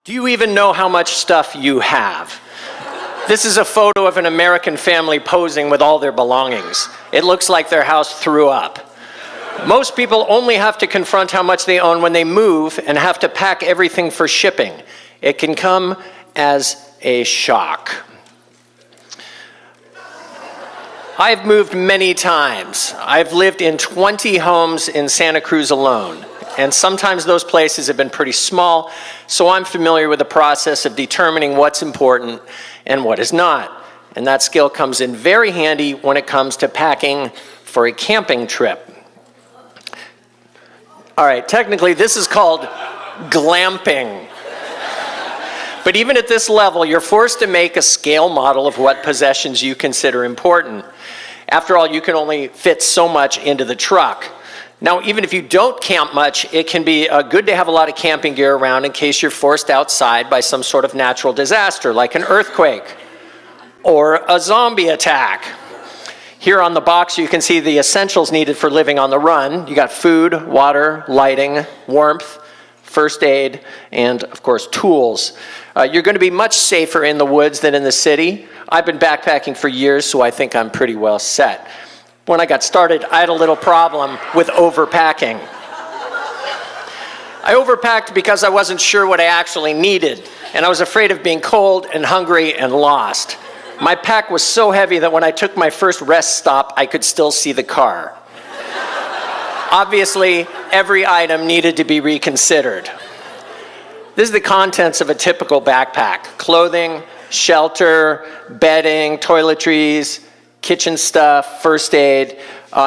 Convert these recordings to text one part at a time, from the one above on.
Do you even know how much stuff you have? This is a photo of an American family posing with all their belongings. It looks like their house threw up. Most people only have to confront how much they own when they move and have to pack everything for shipping. It can come as a shock. I've moved many times. I've lived in 20 homes in Santa Cruz alone. And sometimes those places have been pretty small, so I'm familiar with the process of determining what's important and what is not. And that skill comes in very handy when it comes to packing for a camping trip. All right, technically this is called glamping. But even at this level, you're forced to make a scale model of what possessions you consider important. After all, you can only fit so much into the truck. Now, even if you don't camp much, it can be good to have a lot of camping gear around in case you're forced outside by some sort of natural disaster, like an earthquake or a zombie attack. Here on the box, you can see the essentials needed for living on the run. You got food, water, lighting, warmth, first aid, and of course, tools. You're going to be much safer in the woods than in the city. I've been backpacking for years, so I think I'm pretty well set. When I got started, I had a little problem with overpacking. I overpacked because I wasn't sure what I actually needed, and I was afraid of being cold and hungry and lost. My pack was so heavy that when I took my first rest stop, I could still see the car. Obviously, every item needed to be reconsidered. This is the contents of a typical backpack: clothing, shelter, bedding, toiletries, kitchen stuff, first aid.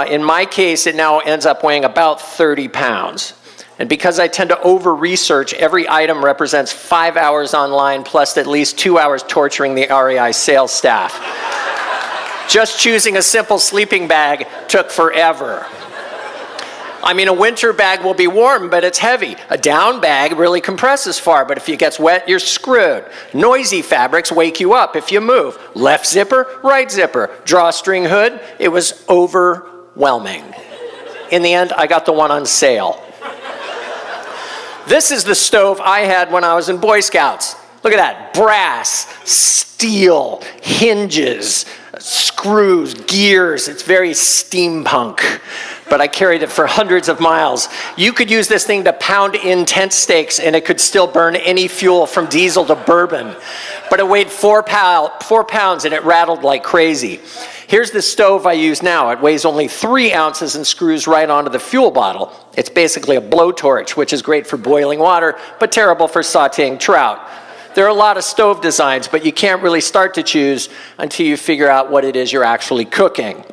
In my case, it now ends up weighing about 30 pounds. And because I tend to over-research, every item represents 5 hours online plus at least 2 hours torturing the REI sales staff. Just choosing a simple sleeping bag took forever. I mean, a winter bag will be warm, but it's heavy. A down bag really compresses far, but if it gets wet, you're screwed. Noisy fabrics wake you up if you move. Left zipper, right zipper, drawstring hood. It was overwhelming. In the end, I got the one on sale. This is the stove I had when I was in Boy Scouts. Look at that, brass, steel, hinges, screws, gears. It's very steampunk, but I carried it for hundreds of miles. You could use this thing to pound in tent stakes and it could still burn any fuel from diesel to bourbon. But it weighed 4 pounds and it rattled like crazy. Here's the stove I use now. It weighs only 3 ounces and screws right onto the fuel bottle. It's basically a blowtorch, which is great for boiling water, but terrible for sauteing trout. There are a lot of stove designs, but you can't really start to choose until you figure out what it is you're actually cooking.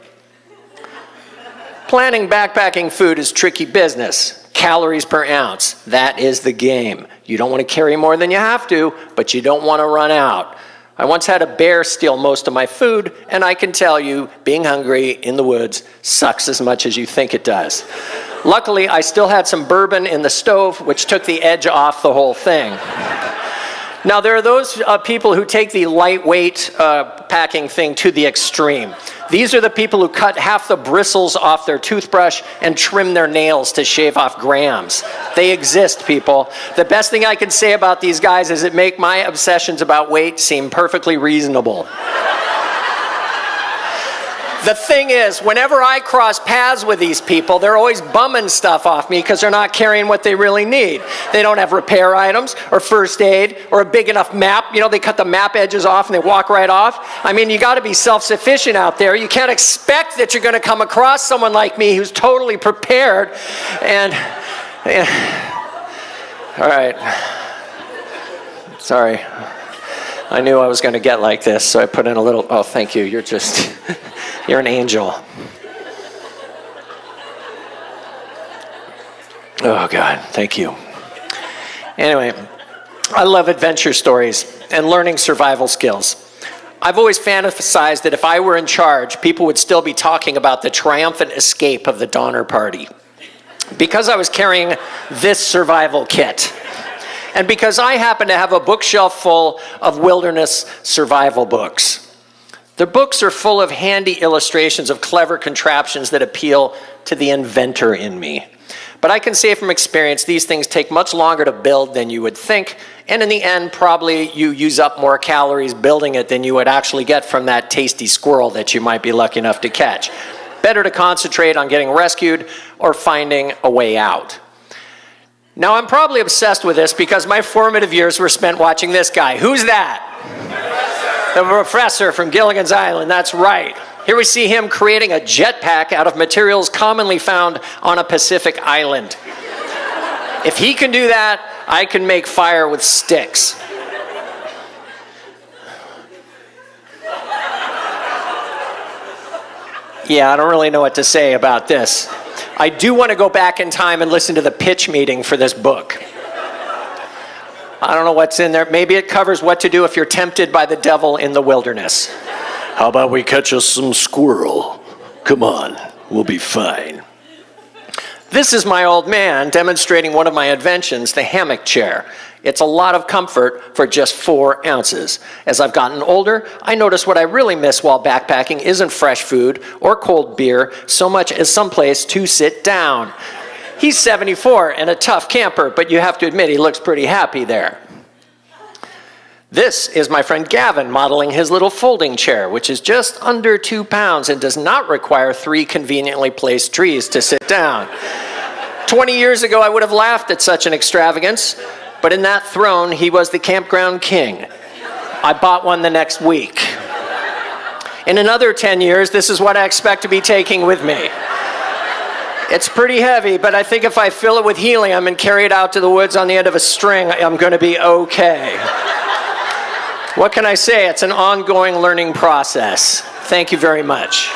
Planning backpacking food is tricky business. Calories per ounce, that is the game. You don't want to carry more than you have to, but you don't want to run out. I once had a bear steal most of my food, and I can tell you, being hungry in the woods sucks as much as you think it does. Luckily, I still had some bourbon in the stove, which took the edge off the whole thing. Now, there are those people who take the lightweight packing thing to the extreme. These are the people who cut half the bristles off their toothbrush and trim their nails to shave off grams. They exist, people. The best thing I can say about these guys is it make my obsessions about weight seem perfectly reasonable. The thing is, whenever I cross paths with these people, they're always bumming stuff off me because they're not carrying what they really need. They don't have repair items or first aid or a big enough map. You know, they cut the map edges off and they walk right off. I mean, you got to be self-sufficient out there. You can't expect that you're going to come across someone like me who's totally prepared and all right. Sorry. I knew I was going to get like this, so I put in a little, oh, thank you. You're an angel. Oh, God, thank you. Anyway, I love adventure stories and learning survival skills. I've always fantasized that if I were in charge, people would still be talking about the triumphant escape of the Donner Party. Because I was carrying this survival kit. And because I happen to have a bookshelf full of wilderness survival books. The books are full of handy illustrations of clever contraptions that appeal to the inventor in me. But I can say from experience, these things take much longer to build than you would think, and in the end, probably you use up more calories building it than you would actually get from that tasty squirrel that you might be lucky enough to catch. Better to concentrate on getting rescued or finding a way out. Now, I'm probably obsessed with this because my formative years were spent watching this guy. Who's that? The professor from Gilligan's Island, that's right. Here we see him creating a jetpack out of materials commonly found on a Pacific island. If he can do that, I can make fire with sticks. Yeah, I don't really know what to say about this. I do want to go back in time and listen to the pitch meeting for this book. I don't know what's in there. Maybe it covers what to do if you're tempted by the devil in the wilderness. How about we catch us some squirrel? Come on, we'll be fine. This is my old man demonstrating one of my inventions, the hammock chair. It's a lot of comfort for just 4 ounces. As I've gotten older, I notice what I really miss while backpacking isn't fresh food or cold beer so much as someplace to sit down. He's 74 and a tough camper, but you have to admit he looks pretty happy there. This is my friend Gavin modeling his little folding chair, which is just under 2 pounds and does not require 3 conveniently placed trees to sit down. 20 years ago, I would have laughed at such an extravagance, but in that throne, he was the campground king. I bought one the next week. In another 10 years, this is what I expect to be taking with me. It's pretty heavy, but I think if I fill it with helium and carry it out to the woods on the end of a string, I'm going to be okay. What can I say? It's an ongoing learning process. Thank you very much.